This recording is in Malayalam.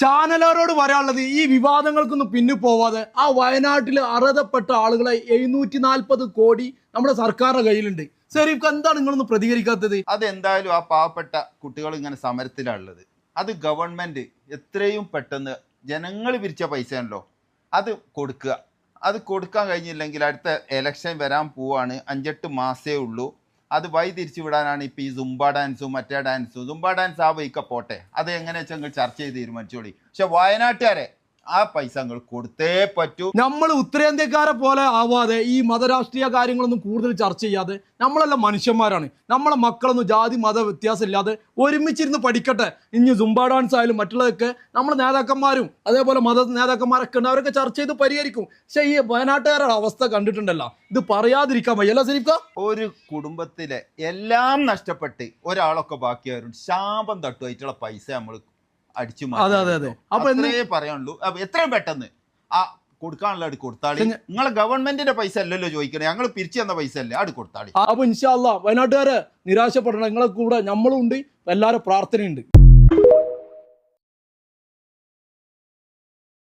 ചാനലുകാരോട് പറയാനുള്ളത് ഈ വിവാദങ്ങൾക്കൊന്നും പിന്നു പോവാതെ ആ വയനാട്ടിൽ അർഹതപ്പെട്ട ആളുകളെ 740 കോടി നമ്മുടെ സർക്കാരിന്റെ കയ്യിലുണ്ട്. ശരിക്കും എന്താണ് നിങ്ങളൊന്നും പ്രതികരിക്കാത്തത്? അതെന്തായാലും ആ പാവപ്പെട്ട കുട്ടികൾ ഇങ്ങനെ സമരത്തിലാണുള്ളത്. അത് ഗവൺമെന്റ് എത്രയും പെട്ടെന്ന് ജനങ്ങൾ പിരിച്ച പൈസയാണല്ലോ അത് കൊടുക്കുക. അത് കൊടുക്കാൻ കഴിഞ്ഞില്ലെങ്കിൽ അടുത്ത എലക്ഷൻ വരാൻ പോവാണ്, 5-8 മാസേ ഉള്ളൂ. അത് വഴി തിരിച്ചു വിടാനാണ് ഇപ്പോൾ ഈ സുംബ ഡാൻസും മറ്റേ ഡാൻസും. സുംബ ഡാൻസ് ആ വഴിക്ക പോട്ടെ, അത് എങ്ങനെ വെച്ചാൽ നിങ്ങൾ ചർച്ച ചെയ്ത് തീരുമാനിച്ചോളി. പക്ഷെ വയനാട്ടുകാരെ ആ പൈസ നിങ്ങൾ കൊടുത്തേ പറ്റൂ. നമ്മൾ ഉത്തരേന്ത്യക്കാരെ പോലെ ആവാതെ ഈ മതരാഷ്ട്രീയ കാര്യങ്ങളൊന്നും കൂടുതൽ ചർച്ച ചെയ്യാതെ നമ്മളെല്ലാം മനുഷ്യന്മാരാണ്. നമ്മളെ മക്കളൊന്നും ജാതി മത വ്യത്യാസം ഇല്ലാതെ ഒരുമിച്ചിരുന്ന് പഠിക്കട്ടെ. ഇനി സുംബ ഡാൻസ് ആയാലും മറ്റുള്ളതൊക്കെ നമ്മുടെ നേതാക്കന്മാരും അതേപോലെ മത നേതാക്കന്മാരൊക്കെ ഉണ്ട്, അവരൊക്കെ ചർച്ച ചെയ്ത് പരിഹരിക്കും. പക്ഷെ ഈ വയനാട്ടുകാരുടെ അവസ്ഥ കണ്ടിട്ടുണ്ടല്ലോ, ഇത് പറയാതിരിക്കാൻ വയ്യല്ല ശരിക്ക. ഒരു കുടുംബത്തിലെ എല്ലാം നഷ്ടപ്പെട്ട് ഒരാളൊക്കെ ബാക്കിയായിരുന്നു ശാപം തട്ടുമായിട്ടുള്ള പൈസ നമ്മൾ അടിച്ചു മാറ്റി. അപ്പൊ എത്രയേ പറയാനുള്ളൂ, എത്രയും പെട്ടെന്ന് ആ കൊടുക്കാനുള്ള അത് കൊടുത്താളി. നിങ്ങളെ ഗവൺമെന്റിന്റെ പൈസ അല്ലല്ലോ ചോദിക്കണേ, ഞങ്ങൾ പിരിച്ചു തന്ന പൈസ അല്ലേ, അത് കൊടുത്താളി. അപ്പൊ ഇൻഷാ അല്ലാഹ് വയനാട്ടുകാരെ നിരാശപ്പെടണം. നിങ്ങളെ കൂടെ നമ്മളും ഉണ്ട്, എല്ലാവരും പ്രാർത്ഥനയുണ്ട്.